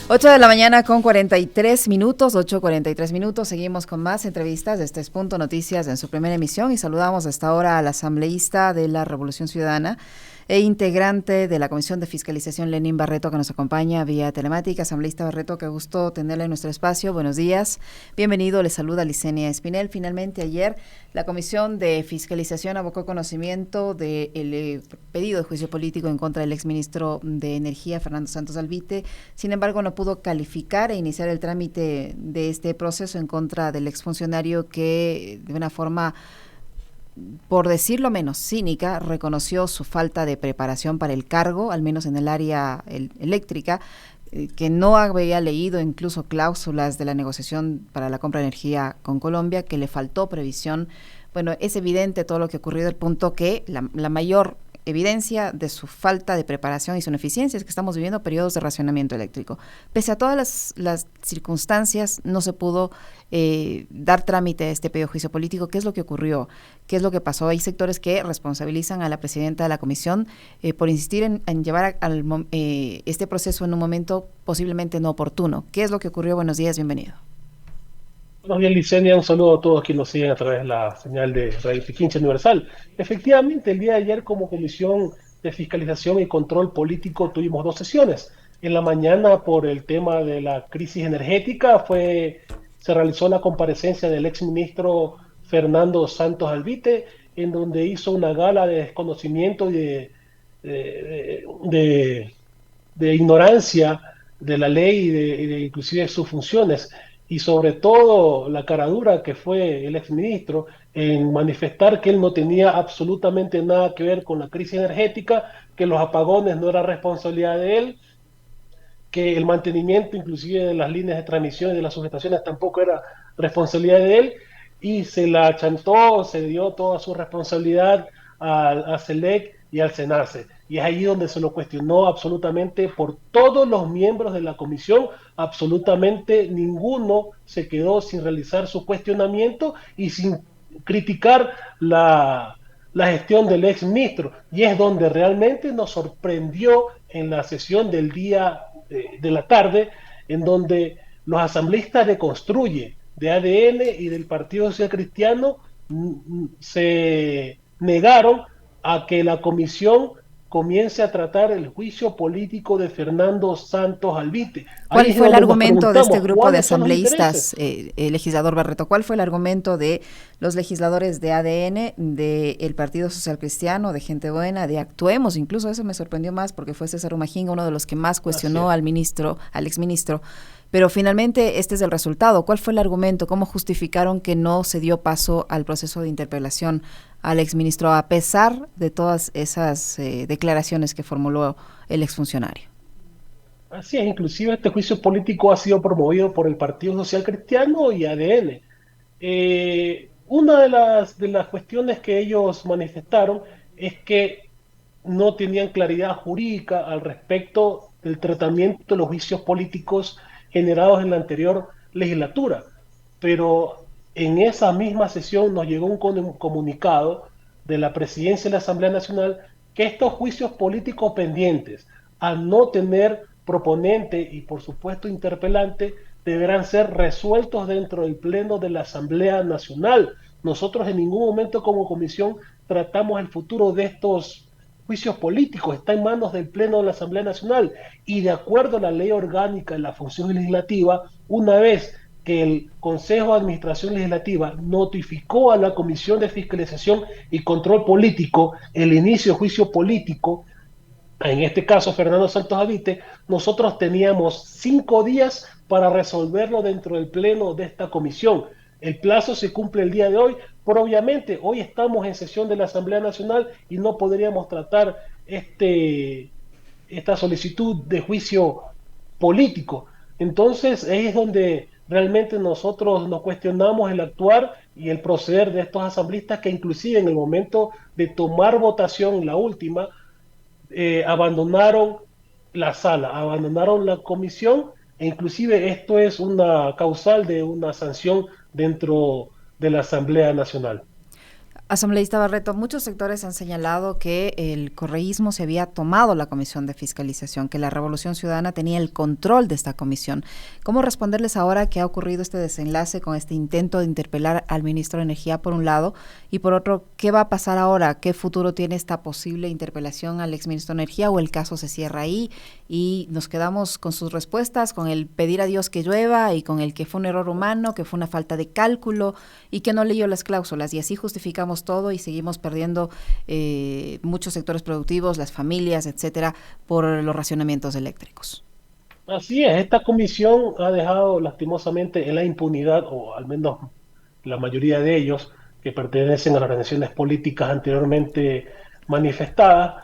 8 de la mañana con 43 minutos, 8:43 minutos. Seguimos con más entrevistas de este es Punto Noticias en su primera emisión y saludamos hasta ahora al asambleísta de la Revolución Ciudadana e integrante de la Comisión de Fiscalización, Lenín Barreto, que nos acompaña vía telemática. Asambleísta Barreto, qué gusto tenerle en nuestro espacio. Buenos días. Bienvenido. Le saluda Licenia Espinel. Finalmente, ayer la Comisión de Fiscalización abocó conocimiento del pedido de juicio político en contra del exministro de Energía, Fernando Santos Albite. Sin embargo, no pudo calificar e iniciar el trámite de este proceso en contra del exfuncionario que, de una forma, por decirlo menos cínica, reconoció su falta de preparación para el cargo, al menos en el área eléctrica, que no había leído incluso cláusulas de la negociación para la compra de energía con Colombia, que le faltó previsión. Bueno, es evidente todo lo que ha ocurrido, el punto que la mayor evidencia de su falta de preparación y su ineficiencia es que estamos viviendo periodos de racionamiento eléctrico. Pese a todas las circunstancias, no se pudo dar trámite a este pedido de juicio político. ¿Qué es lo que ocurrió? ¿Qué es lo que pasó? Hay sectores que responsabilizan a la presidenta de la comisión por insistir en llevar este proceso en un momento posiblemente no oportuno. ¿Qué es lo que ocurrió? Buenos días, bienvenido. Buenos días, Licenia. Un saludo a todos quienes nos siguen a través de la señal de Radio Pichincha Universal. Efectivamente, el día de ayer, como Comisión de Fiscalización y Control Político, tuvimos dos sesiones. En la mañana, por el tema de la crisis energética, se realizó la comparecencia del exministro Fernando Santos Albite, en donde hizo una gala de desconocimiento y de, de- de ignorancia de la ley y de inclusive sus funciones, y sobre todo la caradura que fue el exministro en manifestar que él no tenía absolutamente nada que ver con la crisis energética, que los apagones no era responsabilidad de él, que el mantenimiento inclusive de las líneas de transmisión y de las sujetaciones tampoco era responsabilidad de él, y se la achantó, se dio toda su responsabilidad a SELEC y al SENACE. Y es ahí donde se lo cuestionó absolutamente por todos los miembros de la comisión, absolutamente ninguno se quedó sin realizar su cuestionamiento y sin criticar la gestión del ex ministro. Y es donde realmente nos sorprendió en la sesión del día de la tarde, en donde los asambleístas de Construye, de ADN y del Partido Social Cristiano se negaron a que la comisión comience a tratar el juicio político de Fernando Santos Albite. Ahí ¿Cuál es fue el donde nos argumento de este preguntamos grupo de cuáles son los asambleístas, intereses. legislador Barreto? ¿Cuál fue el argumento de los legisladores de ADN, del Partido Social Cristiano, de Gente Buena, de Actuemos? Incluso eso me sorprendió más porque fue César Humajinga uno de los que más Así cuestionó es. al ministro, al exministro. Pero finalmente este es el resultado. ¿Cuál fue el argumento? ¿Cómo justificaron que no se dio paso al proceso de interpelación al exministro a pesar de todas esas declaraciones que formuló el exfuncionario? Así es, inclusive este juicio político ha sido promovido por el Partido Social Cristiano y ADN. Una de las cuestiones que ellos manifestaron es que no tenían claridad jurídica al respecto del tratamiento de los juicios políticos generados en la anterior legislatura. Pero en esa misma sesión nos llegó un comunicado de la Presidencia de la Asamblea Nacional que estos juicios políticos pendientes, al no tener proponente y por supuesto interpelante, deberán ser resueltos dentro del Pleno de la Asamblea Nacional. Nosotros en ningún momento como comisión tratamos el futuro de estos juicios políticos, está en manos del Pleno de la Asamblea Nacional, y de acuerdo a la ley orgánica de la función legislativa, una vez que el Consejo de Administración Legislativa notificó a la Comisión de Fiscalización y Control Político el inicio de juicio político, en este caso Fernando Santos Avite, nosotros teníamos 5 días para resolverlo dentro del pleno de esta comisión. El plazo se cumple el día de hoy, pero obviamente hoy estamos en sesión de la Asamblea Nacional y no podríamos tratar esta solicitud de juicio político. Entonces ahí es donde realmente nosotros nos cuestionamos el actuar y el proceder de estos asambleístas que inclusive en el momento de tomar votación, la última, abandonaron la sala, abandonaron la comisión, e inclusive esto es una causal de una sanción dentro de la Asamblea Nacional. Asambleísta Barreto, muchos sectores han señalado que el correísmo se había tomado la Comisión de Fiscalización, que la Revolución Ciudadana tenía el control de esta comisión. ¿Cómo responderles ahora que ha ocurrido este desenlace con este intento de interpelar al ministro de Energía por un lado y por otro, qué va a pasar ahora? ¿Qué futuro tiene esta posible interpelación al exministro de Energía o el caso se cierra ahí y nos quedamos con sus respuestas, con el pedir a Dios que llueva y con el que fue un error humano, que fue una falta de cálculo y que no leyó las cláusulas y así justificamos todo y seguimos perdiendo muchos sectores productivos, las familias, etcétera, por los racionamientos eléctricos? Así es, esta comisión ha dejado lastimosamente en la impunidad, o al menos la mayoría de ellos, que pertenecen a las organizaciones políticas anteriormente manifestadas,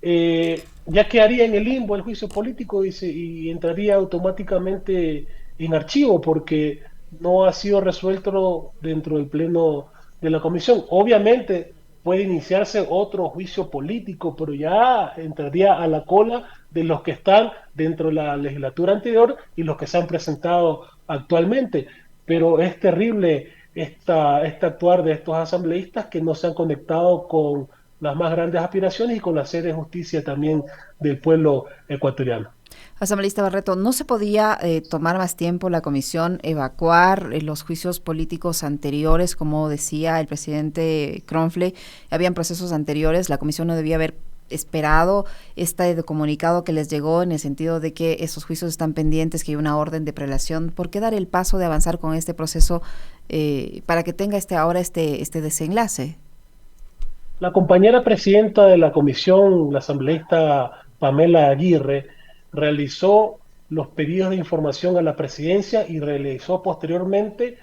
ya quedaría en el limbo el juicio político y entraría automáticamente en archivo porque no ha sido resuelto dentro del pleno de la comisión. Obviamente puede iniciarse otro juicio político, pero ya entraría a la cola de los que están dentro de la legislatura anterior y los que se han presentado actualmente. Pero es terrible este actuar de estos asambleístas que no se han conectado con las más grandes aspiraciones y con la sed de justicia también del pueblo ecuatoriano. Asambleísta Barreto, ¿no se podía tomar más tiempo la comisión, evacuar los juicios políticos anteriores, como decía el presidente Kronfle? Habían procesos anteriores, la comisión no debía haber esperado este comunicado que les llegó en el sentido de que esos juicios están pendientes, que hay una orden de prelación. ¿Por qué dar el paso de avanzar con este proceso para que tenga ahora este desenlace? La compañera presidenta de la comisión, la asambleísta Pamela Aguirre, realizó los pedidos de información a la presidencia y realizó posteriormente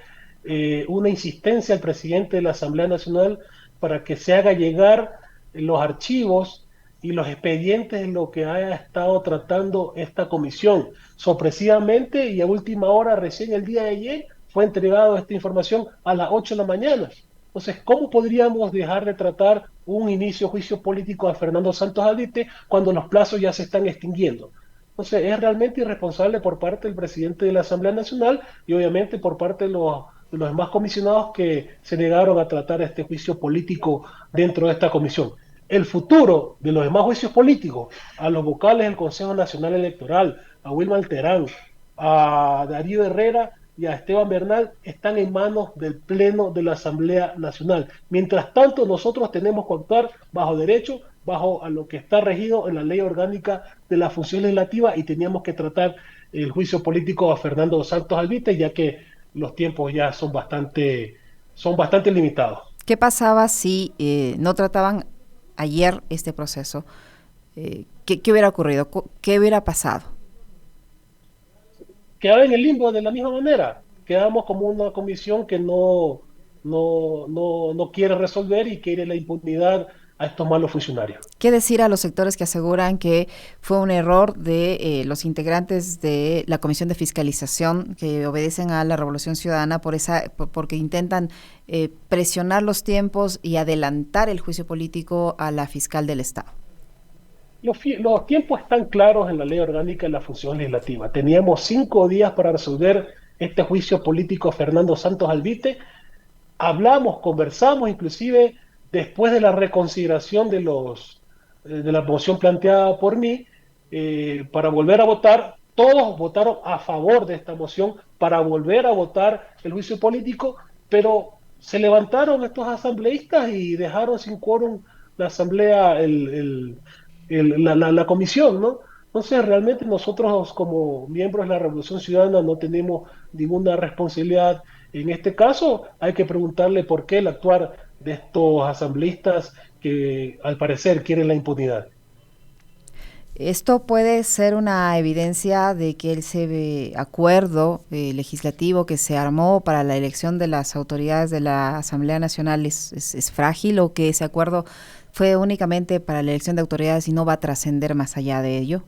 una insistencia al presidente de la Asamblea Nacional para que se haga llegar los archivos y los expedientes de lo que haya estado tratando esta comisión. Sorpresivamente y a última hora, recién el día de ayer, fue entregado esta información a las 8 de la mañana. Entonces, ¿cómo podríamos dejar de tratar un inicio juicio político a Fernando Santos Aldite cuando los plazos ya se están extinguiendo? Entonces, es realmente irresponsable por parte del presidente de la Asamblea Nacional y obviamente por parte de los demás comisionados que se negaron a tratar este juicio político dentro de esta comisión. El futuro de los demás juicios políticos, a los vocales del Consejo Nacional Electoral, a Wilma Terán, a Darío Herrera y a Esteban Bernal, están en manos del Pleno de la Asamblea Nacional. Mientras tanto, nosotros tenemos que actuar bajo derecho, bajo a lo que está regido en la ley orgánica de la función legislativa y teníamos que tratar el juicio político a Fernando Santos Albite, ya que los tiempos ya son bastante limitados. ¿Qué pasaba si no trataban ayer este proceso? ¿Qué hubiera ocurrido? ¿Qué hubiera pasado? Quedaba en el limbo de la misma manera. Quedamos como una comisión que no quiere resolver y quiere la impunidad a estos malos funcionarios. ¿Qué decir a los sectores que aseguran que fue un error de los integrantes de la Comisión de Fiscalización que obedecen a la Revolución Ciudadana porque intentan presionar los tiempos y adelantar el juicio político a la fiscal del Estado? Los tiempos están claros en la ley orgánica de la función legislativa. Teníamos 5 días para resolver este juicio político a Fernando Santos Albite. Hablamos, conversamos, inclusive después de la reconsideración de la moción planteada por mí, para volver a votar, todos votaron a favor de esta moción para volver a votar el juicio político, pero se levantaron estos asambleístas y dejaron sin quórum la asamblea, la comisión, ¿no? Entonces, realmente nosotros como miembros de la Revolución Ciudadana no tenemos ninguna responsabilidad. En este caso, hay que preguntarle por qué el actuar de estos asambleístas que al parecer quieren la impunidad. Esto puede ser una evidencia de que ese acuerdo legislativo que se armó para la elección de las autoridades de la Asamblea Nacional es frágil, o que ese acuerdo fue únicamente para la elección de autoridades y no va a trascender más allá de ello.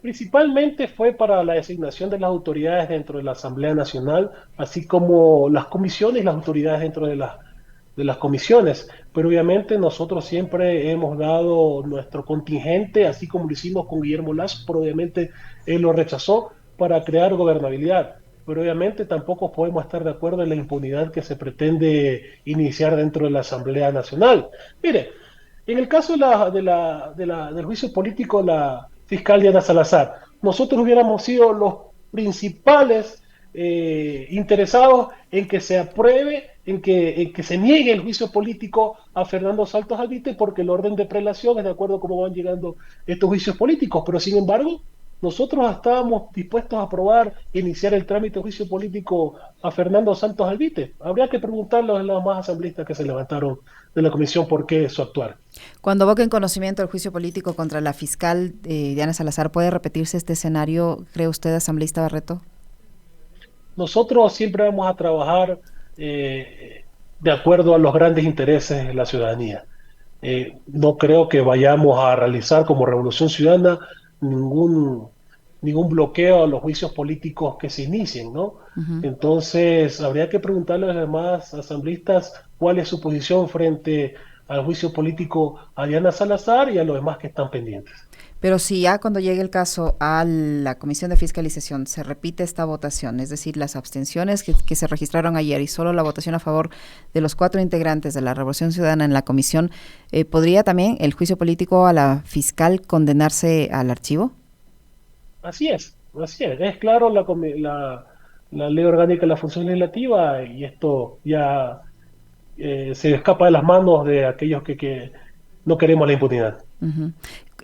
Principalmente fue para la designación de las autoridades dentro de la Asamblea Nacional, así como las comisiones y las autoridades dentro de las comisiones. Pero obviamente nosotros siempre hemos dado nuestro contingente, así como lo hicimos con Guillermo Lasso, pero obviamente él lo rechazó para crear gobernabilidad. pero obviamente tampoco podemos estar de acuerdo en la impunidad que se pretende iniciar dentro de la Asamblea Nacional. Mire, en el caso del juicio político, la fiscal Diana Salazar, nosotros hubiéramos sido los principales interesados en que se apruebe, en que se niegue el juicio político a Fernando Santos Alvite, porque el orden de prelación es de acuerdo a cómo van llegando estos juicios políticos, pero sin embargo, nosotros estábamos dispuestos a aprobar e iniciar el trámite de juicio político a Fernando Santos Alvite. Habría que preguntarle a los más asambleístas que se levantaron de la comisión por qué su actuar. Cuando boca en conocimiento el juicio político contra la fiscal Diana Salazar, ¿puede repetirse este escenario, cree usted, asambleísta Barreto? Nosotros siempre vamos a trabajar de acuerdo a los grandes intereses de la ciudadanía. No creo que vayamos a realizar como Revolución Ciudadana ningún, ningún bloqueo a los juicios políticos que se inicien, ¿no? Ujú. Entonces, habría que preguntarle a los demás asambleístas cuál es su posición frente al juicio político a Diana Salazar y a los demás que están pendientes. Pero si ya cuando llegue el caso a la Comisión de Fiscalización se repite esta votación, es decir, las abstenciones que se registraron ayer y solo la votación a favor de los 4 integrantes de la Revolución Ciudadana en la comisión, ¿podría también el juicio político a la fiscal condenarse al archivo? Así es, así es. Es claro la ley orgánica de la función legislativa y esto ya se escapa de las manos de aquellos que no queremos la impunidad. Ujú.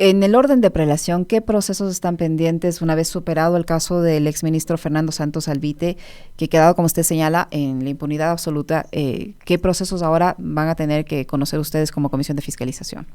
En el orden de prelación, ¿qué procesos están pendientes una vez superado el caso del exministro Fernando Santos Alvite, que ha quedado, como usted señala, en la impunidad absoluta? ¿Qué procesos ahora van a tener que conocer ustedes como Comisión de Fiscalización?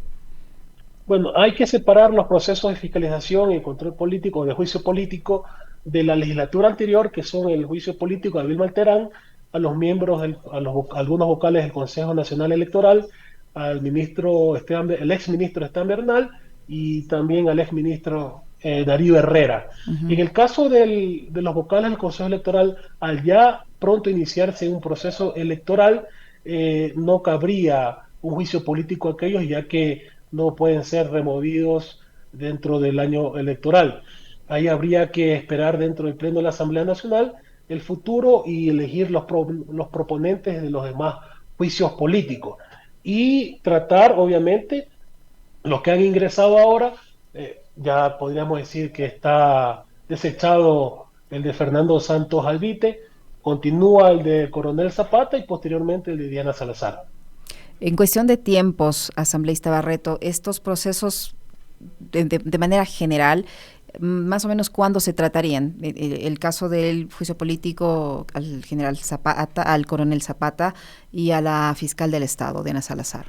Bueno, hay que separar los procesos de fiscalización y control político, de juicio político, de la legislatura anterior, que son el juicio político de Vilma Alterán, a los miembros, a algunos vocales del Consejo Nacional Electoral, al ministro el ex ministro Esteban Bernal y también al ex ministro Darío Herrera. Ujú. En el caso de los vocales del Consejo Electoral, al ya pronto iniciarse un proceso electoral, no cabría un juicio político a aquellos, ya que no pueden ser removidos dentro del año electoral. Ahí habría que esperar dentro del Pleno de la Asamblea Nacional el futuro y elegir los proponentes de los demás juicios políticos. Y tratar, obviamente, los que han ingresado ahora, ya podríamos decir que está desechado el de Fernando Santos Alvite, continúa el de Coronel Zapata y posteriormente el de Diana Salazar. En cuestión de tiempos, asambleísta Barreto, estos procesos de manera general, más o menos cuándo se tratarían. El caso del juicio político al general Zapata, al coronel Zapata y a la fiscal del Estado, Diana Salazar.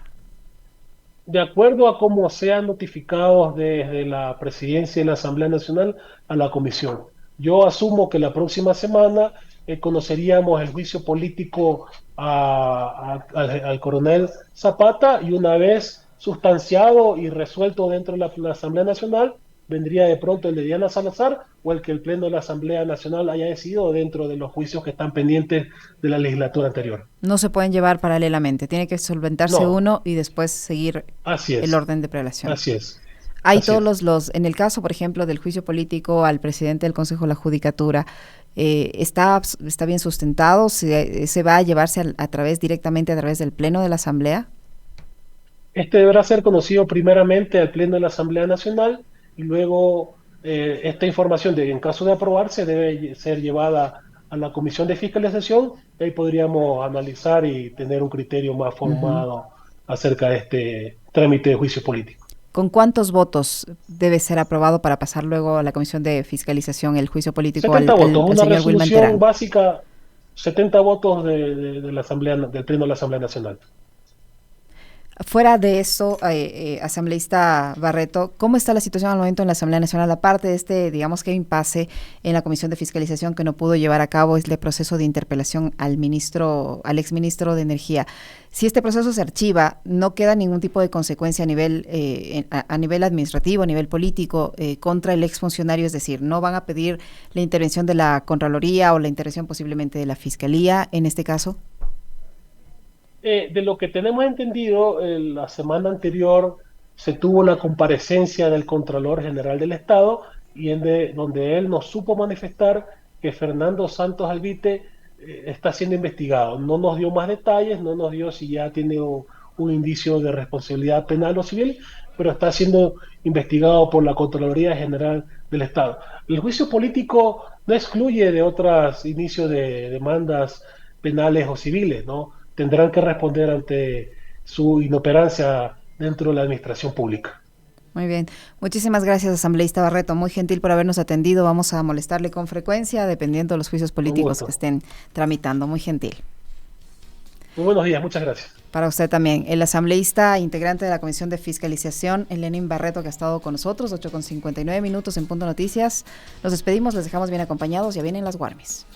De acuerdo a cómo sean notificados desde la presidencia y la Asamblea Nacional a la comisión. Yo asumo que la próxima semana conoceríamos el juicio político al coronel Zapata y una vez sustanciado y resuelto dentro de la Asamblea Nacional, vendría de pronto el de Diana Salazar o el que el Pleno de la Asamblea Nacional haya decidido dentro de los juicios que están pendientes de la legislatura anterior. No se pueden llevar paralelamente, tiene que solventarse No, uno y después seguir así el es, orden de prelación. así es, Hay así todos es. en el caso, por ejemplo, del juicio político al presidente del Consejo de la Judicatura, está bien sustentado, se va a llevarse través directamente a través del Pleno de la Asamblea. Este deberá ser conocido primeramente al Pleno de la Asamblea Nacional y luego esta información, en caso de aprobarse, debe ser llevada a la Comisión de Fiscalización y ahí podríamos analizar y tener un criterio más Ujú. formado acerca de este trámite de juicio político. ¿Con cuántos votos debe ser aprobado para pasar luego a la Comisión de Fiscalización el juicio político 70 votos, al una señor Wilman resolución Terán? básica, 70 votos de la Asamblea, del Pleno de la Asamblea Nacional. Fuera de eso, asambleísta Barreto, ¿cómo está la situación al momento en la Asamblea Nacional? Aparte de este, digamos que impasse en la Comisión de Fiscalización que no pudo llevar a cabo el proceso de interpelación al exministro de Energía. Si este proceso se archiva, no queda ningún tipo de consecuencia a nivel, a nivel administrativo, a nivel político, contra el exfuncionario, es decir, no van a pedir la intervención de la Contraloría o la intervención posiblemente de la Fiscalía en este caso. De lo que tenemos entendido, la semana anterior se tuvo la comparecencia del Contralor General del Estado y donde él nos supo manifestar que Fernando Santos Albite está siendo investigado. No nos dio más detalles, no nos dio si ya tiene un indicio de responsabilidad penal o civil, pero está siendo investigado por la Contraloría General del Estado. El juicio político no excluye de otros inicios de demandas penales o civiles, ¿no? Tendrán que responder ante su inoperancia dentro de la administración pública. Muy bien. Muchísimas gracias, asambleísta Barreto. Muy gentil por habernos atendido. Vamos a molestarle con frecuencia, dependiendo de los juicios Un políticos que gusto. estén tramitando. Muy gentil. Muy buenos días, muchas gracias. Para usted también. El asambleísta integrante de la Comisión de Fiscalización, Lenín Barreto, que ha estado con nosotros, 8:59 en Punto Noticias. Nos despedimos, les dejamos bien acompañados. Ya vienen las Guarmis.